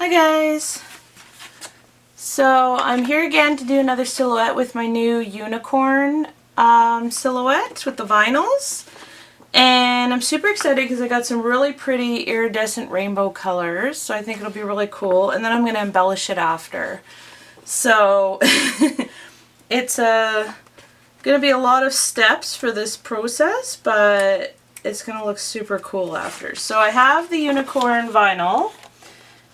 Hi guys! So I'm here again to do another silhouette with my new unicorn silhouette with the vinyls. And I'm super excited because I got some really pretty iridescent rainbow colors, so I think it'll be really cool. And then I'm going to embellish it after. So it's going to be a lot of steps for this process, but it's going to look super cool after. So I have the unicorn vinyl.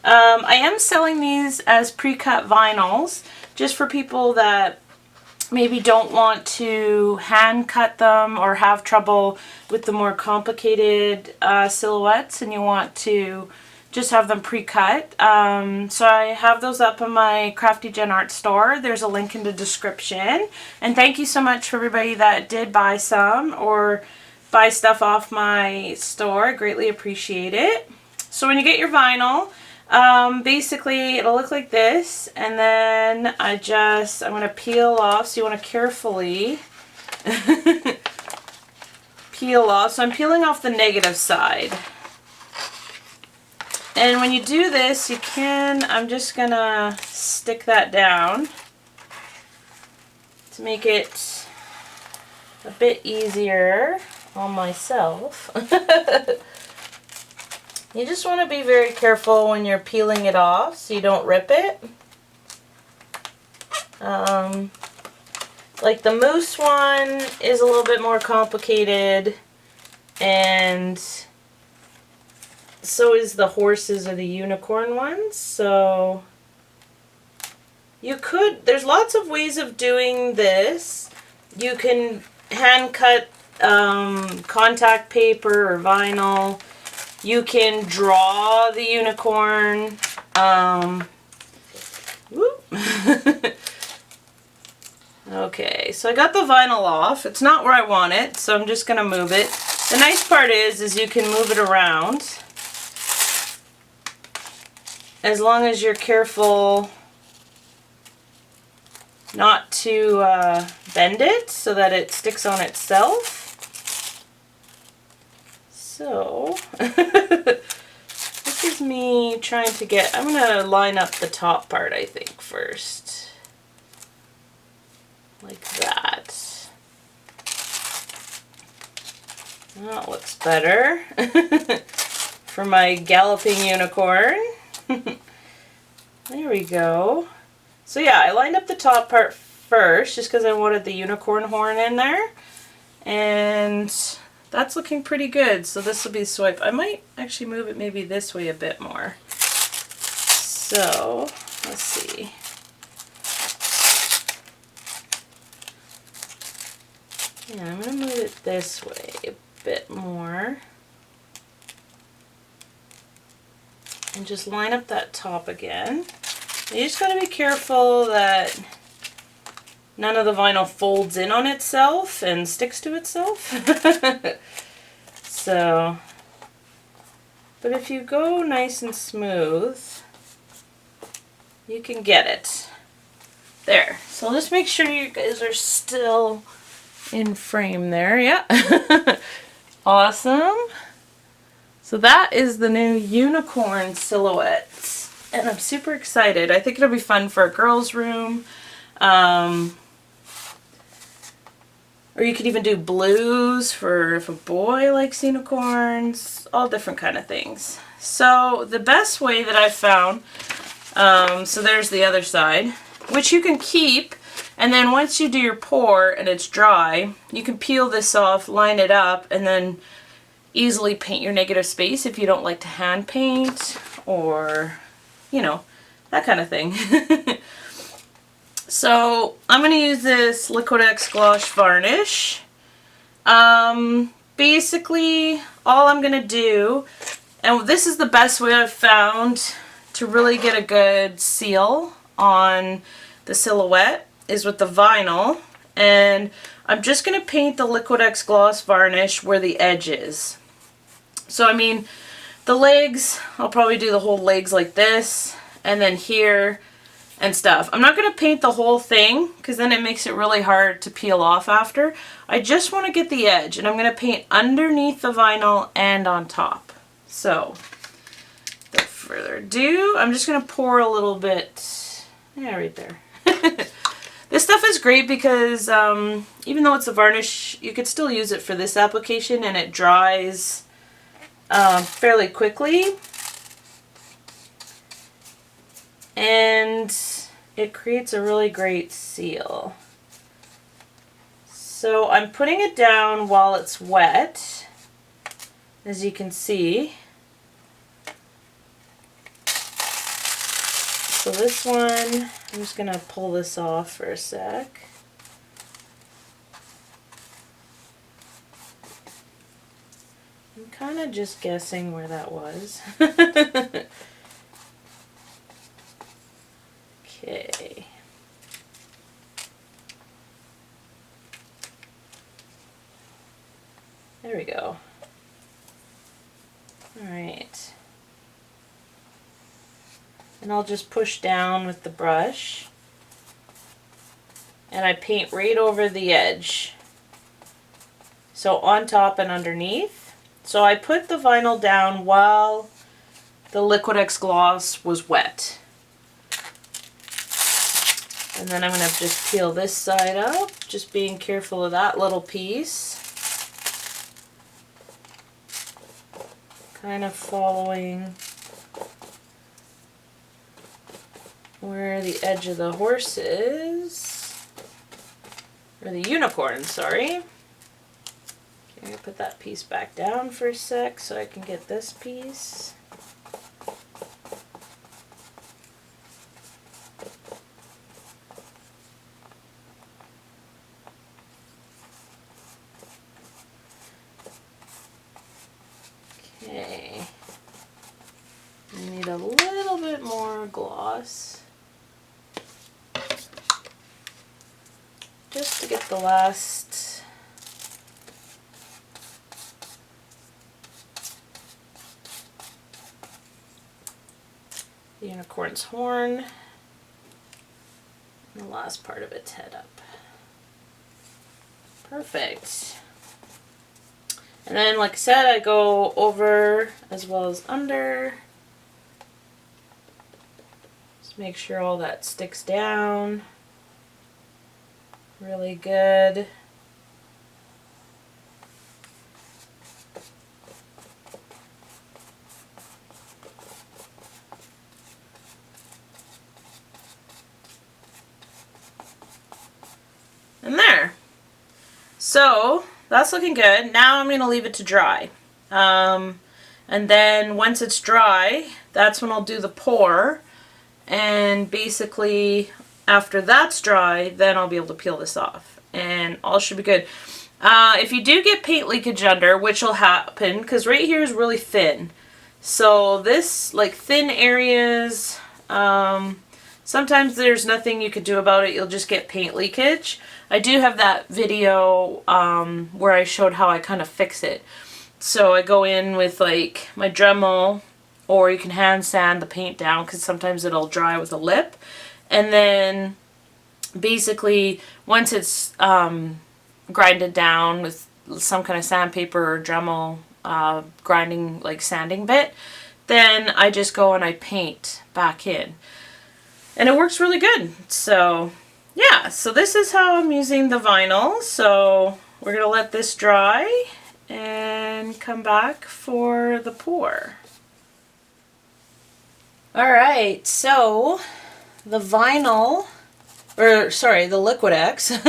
I am selling these as pre-cut vinyls just for people that maybe don't want to hand cut them or have trouble with the more complicated silhouettes and you want to just have them pre-cut. So I have those up on my CraftyJenn art store. There's a link in the description. And thank you so much for everybody that did buy some or buy stuff off my store. I greatly appreciate it. So when you get your vinyl, basically it'll look like this, and then I'm going to peel off, so you want to carefully peel off. So I'm peeling off the negative side. And when you do this, I'm just going to stick that down to make it a bit easier on myself. You just want to be very careful when you're peeling it off so you don't rip it. Like the moose one is a little bit more complicated, and so is the horses or the unicorn ones. So there's lots of ways of doing this. You can hand cut contact paper or vinyl. You can draw the unicorn. Okay, so I got the vinyl off. It's not where I want it, so I'm just going to move it. The nice part is you can move it around as long as you're careful not to bend it so that it sticks on itself. So, this is me trying to I'm going to line up the top part, I think, first. Like that. That looks better. For my galloping unicorn. There we go. So yeah, I lined up the top part first, just because I wanted the unicorn horn in there. And that's looking pretty good, so this will be swipe. I might actually move it maybe this way a bit more. So, let's see. Yeah, I'm going to move it this way a bit more. And just line up that top again. You just got to be careful that none of the vinyl folds in on itself and sticks to itself. So, but if you go nice and smooth, you can get it. There. So just make sure you guys are still in frame there. Yeah. Awesome. So that is the new unicorn silhouette. And I'm super excited. I think it'll be fun for a girl's room. Or you could even do blues for if a boy likes unicorns, all different kind of things. So the best way that I've found, so there's the other side, which you can keep, and then once you do your pour and it's dry, you can peel this off, line it up, and then easily paint your negative space if you don't like to hand paint or, you know, that kind of thing. So I'm going to use this Liquid Gloss varnish. Basically, all I'm going to do, and this is the best way I've found to really get a good seal on the silhouette, is with the vinyl. And I'm just going to paint the Liquid Gloss varnish where the edge is. So I mean, the legs, I'll probably do the whole legs like this, and then here and stuff. I'm not going to paint the whole thing because then it makes it really hard to peel off after. I just want to get the edge, and I'm going to paint underneath the vinyl and on top. So the further ado, I'm just going to pour a little bit, yeah, right there. This stuff is great because even though it's a varnish, you could still use it for this application and it dries fairly quickly. And it creates a really great seal. So I'm putting it down while it's wet, as you can see. So this one, I'm just going to pull this off for a sec. I'm kind of just guessing where that was. Okay. There we go. Alright. And I'll just push down with the brush. And I paint right over the edge. So on top and underneath. So I put the vinyl down while the Liquid-X gloss was wet. And then I'm going to just peel this side up, just being careful of that little piece. Kind of following where the edge of the horse is, or the unicorn, sorry. Okay, I'm going to put that piece back down for a sec so I can get this piece. Okay, I need a little bit more gloss just to get the last unicorn's horn and the last part of its head up. Perfect. And then, like I said, I go over as well as under. Just make sure all that sticks down really good. And there. So that's looking good. Now I'm going to leave it to dry. And then once it's dry, that's when I'll do the pour. And basically, after that's dry, then I'll be able to peel this off. And all should be good. If you do get paint leakage under, which will happen, because right here is really thin. So this, like thin areas, sometimes there's nothing you could do about it. You'll just get paint leakage. I do have that video where I showed how I kind of fix it. So I go in with like my Dremel, or you can hand sand the paint down because sometimes it'll dry with a lip. And then basically once it's grinded down with some kind of sandpaper or Dremel grinding like sanding bit, then I just go and I paint back in. And it works really good. So yeah, so this is how I'm using the vinyl. So we're going to let this dry and come back for the pour. Alright, so the vinyl, or sorry, the Liquid-X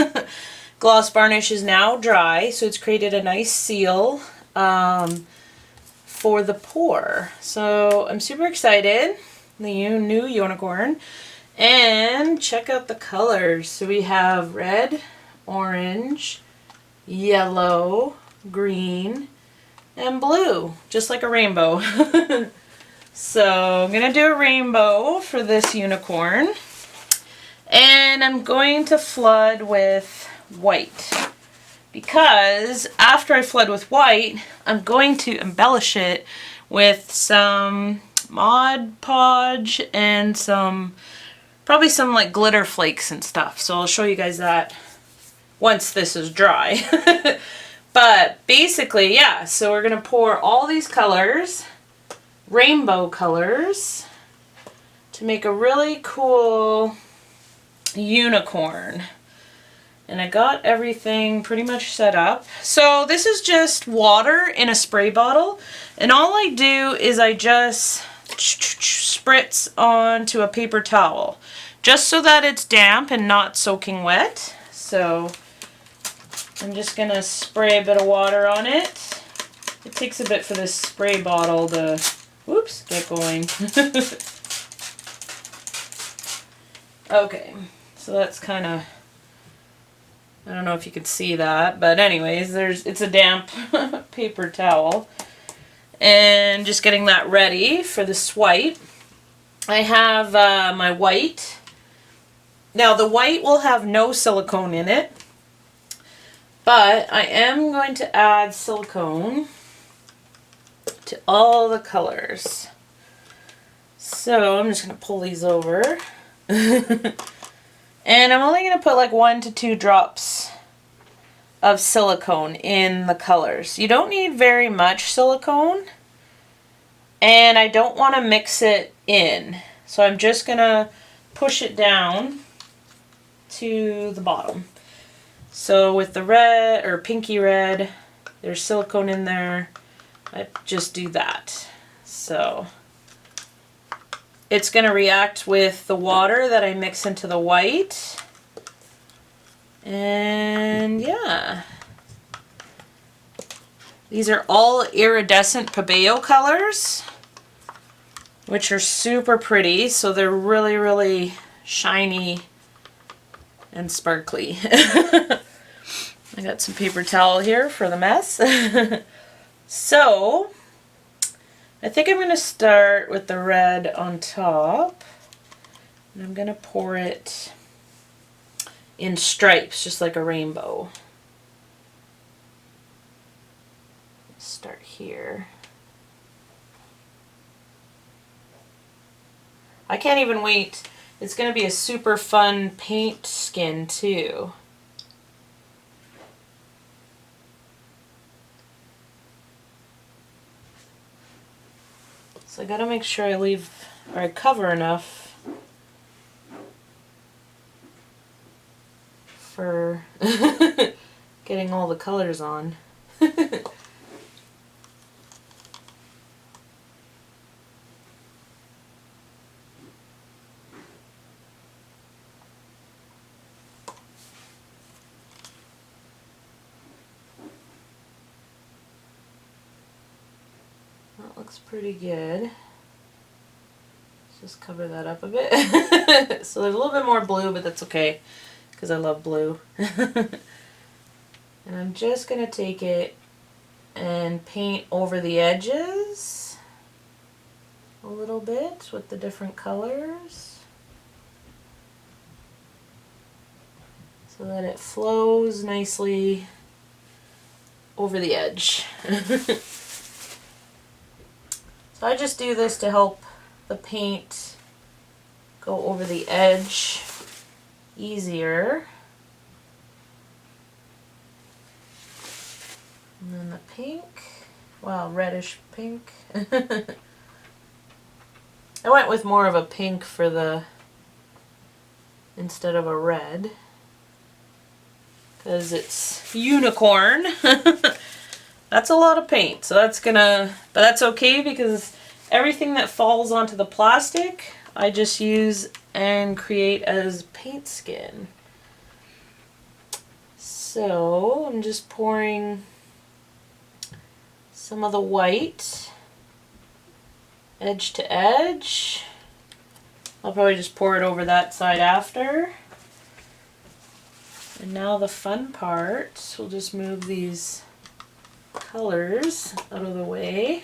gloss varnish is now dry, so it's created a nice seal for the pour. So I'm super excited, the new unicorn. And check out the colors. So we have red, orange, yellow, green, and blue, just like a rainbow. So I'm going to do a rainbow for this unicorn. And I'm going to flood with white. Because after I flood with white, I'm going to embellish it with some Mod Podge and probably some like glitter flakes and stuff. So I'll show you guys that once this is dry. But basically, yeah, so we're going to pour all these colors rainbow colors to make a really cool unicorn. And I got everything pretty much set up. So this is just water in a spray bottle. And all I do is I just spritz onto a paper towel. Just so that it's damp and not soaking wet. So I'm just going to spray a bit of water on it. It takes a bit for this spray bottle to, whoops, get going. Okay, so that's kind of, I don't know if you could see that, but anyways, it's a damp paper towel. And just getting that ready for the swipe. I have my white. Now the white will have no silicone in it, but I am going to add silicone to all the colors. So I'm just going to pull these over. And I'm only going to put like 1 to 2 drops of silicone in the colors. You don't need very much silicone, and I don't want to mix it in. So I'm just going to push it down to the bottom. So with the red or pinky red, there's silicone in there. I just do that. So it's going to react with the water that I mix into the white. And yeah. These are all iridescent Pabeo colors, which are super pretty. So they're really, really shiny and sparkly. I got some paper towel here for the mess. So I think I'm going to start with the red on top, and I'm going to pour it in stripes, just like a rainbow. Start here. I can't even wait. It's going to be a super fun paint skin too. So I gotta make sure I leave, or I cover enough for getting all the colors on. That looks pretty good. Let's just cover that up a bit. So there's a little bit more blue, but that's okay because I love blue. And I'm just going to take it and paint over the edges a little bit with the different colors so that it flows nicely over the edge. So I just do this to help the paint go over the edge easier. And then the pink, wow, reddish pink. I went with more of a pink for the, instead of a red, because it's unicorn. That's a lot of paint, so that's gonna, but that's okay because everything that falls onto the plastic, I just use and create as paint skin. So I'm just pouring some of the white edge to edge. I'll probably just pour it over that side after. And now the fun part, we'll just move these colors out of the way.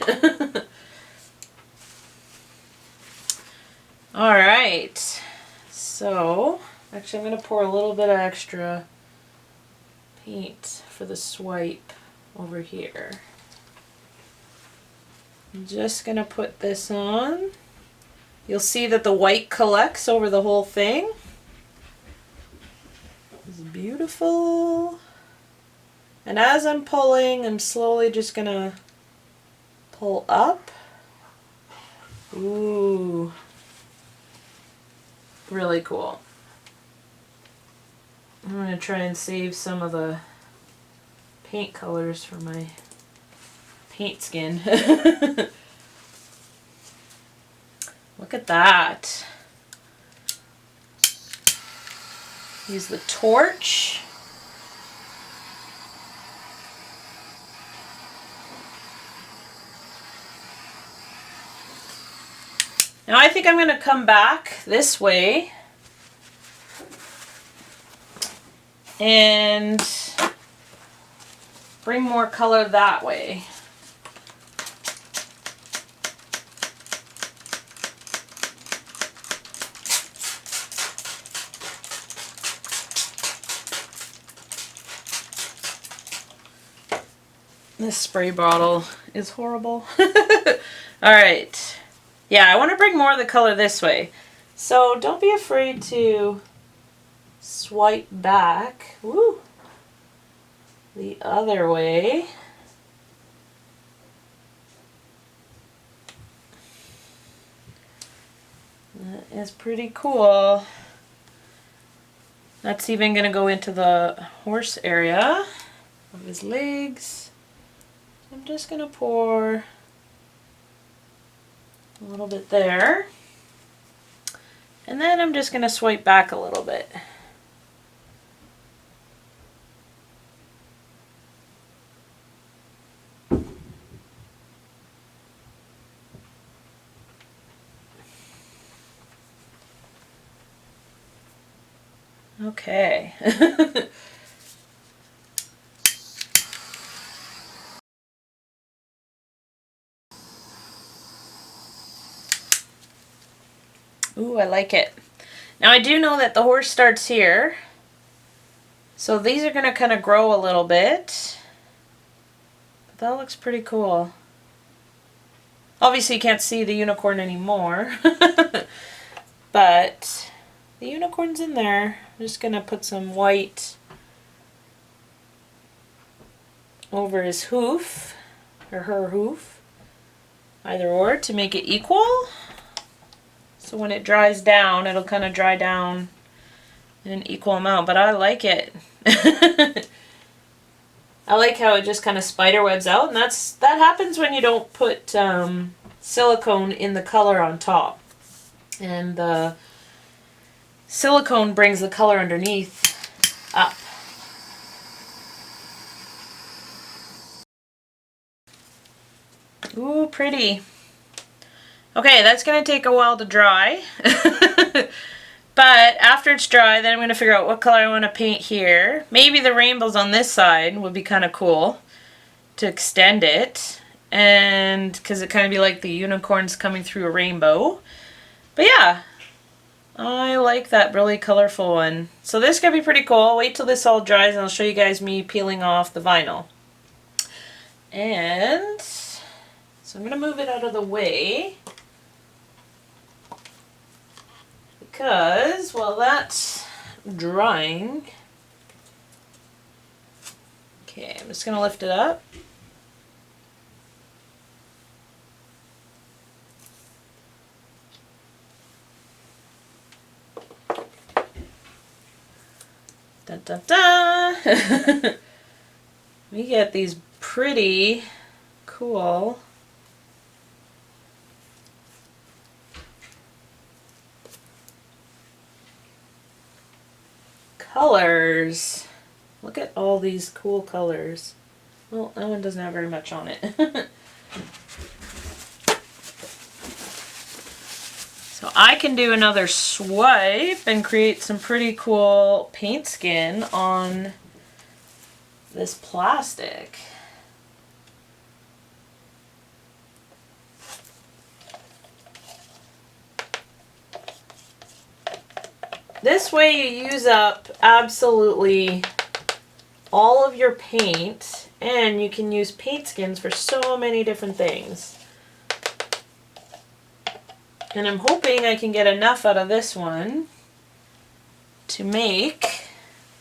Alright, so actually I'm going to pour a little bit of extra paint for the swipe over here. I'm just going to put this on. You'll see that the white collects over the whole thing. It's beautiful. And as I'm pulling, I'm slowly just going to pull up Ooh. Really cool. I'm going to try and save some of the paint colors for my paint skin. Look at that. Use the torch. Now I think I'm going to come back this way and bring more color that way. This spray bottle is horrible. Alright. Yeah, I want to bring more of the color this way. So don't be afraid to swipe back. Woo! The other way. That is pretty cool. That's even going to go into the horse area of his legs. I'm just going to pour a little bit there. And then I'm just going to swipe back a little bit. Okay. Ooh, I like it. Now I do know that the horse starts here. So these are going to kind of grow a little bit. But that looks pretty cool. Obviously you can't see the unicorn anymore. But the unicorn's in there. I'm just going to put some white over his hoof, or her hoof, either or, to make it equal. So when it dries down, it'll kind of dry down in an equal amount, but I like it. I like how it just kind of spider webs out, and that happens when you don't put silicone in the color on top. And the silicone brings the color underneath up. Ooh, pretty. Okay, that's going to take a while to dry. But after it's dry, then I'm going to figure out what color I want to paint here. Maybe the rainbows on this side would be kind of cool to extend it. And because it kind of be like the unicorns coming through a rainbow. But yeah, I like that really colorful one. So this is going to be pretty cool. Wait till this all dries and I'll show you guys me peeling off the vinyl. And so I'm going to move it out of the way. Because while that's drying, okay, I'm just going to lift it up. Da da da! We get these pretty cool colors. Look at all these cool colors. Well, that one doesn't have very much on it. So I can do another swipe and create some pretty cool paint skin on this plastic. This way you use up absolutely all of your paint, and you can use paint skins for so many different things. And I'm hoping I can get enough out of this one to make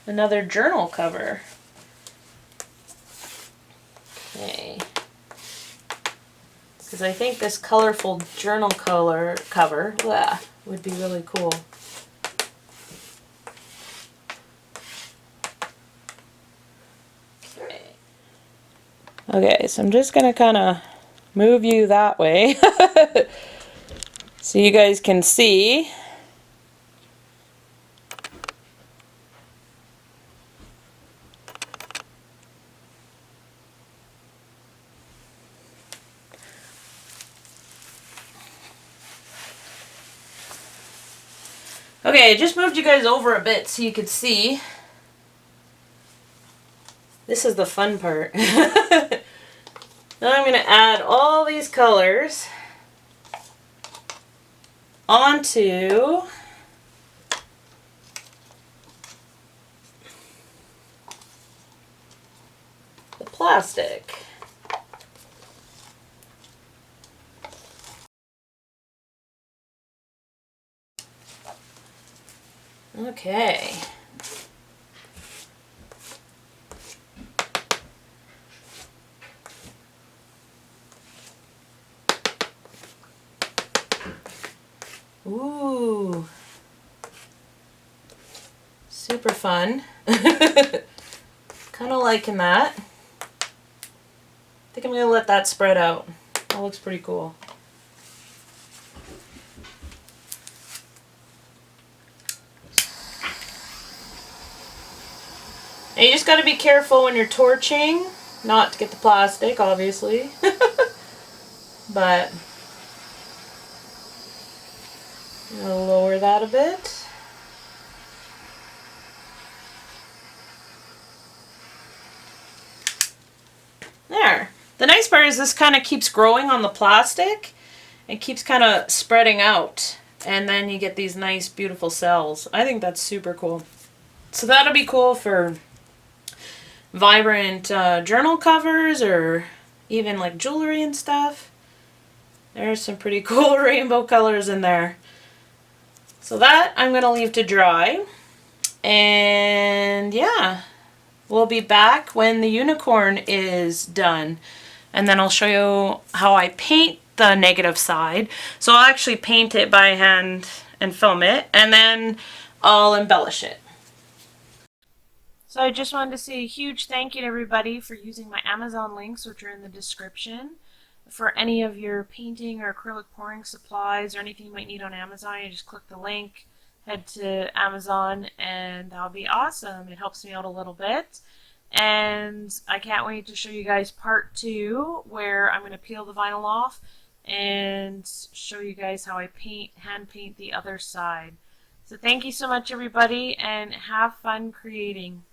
another journal cover. Okay. because I think this colorful journal color cover would be really cool. Okay, so I'm just going to kind of move you that way so you guys can see. Okay, I just moved you guys over a bit so you could see. This is the fun part. Now I'm going to add all these colors onto the plastic. Okay. Ooh. Super fun. Kind of liking that. I think I'm going to let that spread out. That looks pretty cool. And you just got to be careful when you're torching, not to get the plastic, obviously. But I'm going to lower that a bit. There. The nice part is this kind of keeps growing on the plastic. It keeps kind of spreading out. And then you get these nice, beautiful cells. I think that's super cool. So that'll be cool for vibrant journal covers or even like jewelry and stuff. There's some pretty cool rainbow colors in there. So that I'm going to leave to dry. And yeah, we'll be back when the unicorn is done. And then I'll show you how I paint the negative side. So I'll actually paint it by hand and film it, and then I'll embellish it. So I just wanted to say a huge thank you to everybody for using my Amazon links, which are in the description. For any of your painting or acrylic pouring supplies or anything you might need on Amazon, you just click the link, head to Amazon, and that'll be awesome. It helps me out a little bit. And I can't wait to show you guys part 2, where I'm going to peel the vinyl off and show you guys how I hand paint the other side. So thank you so much, everybody, and have fun creating.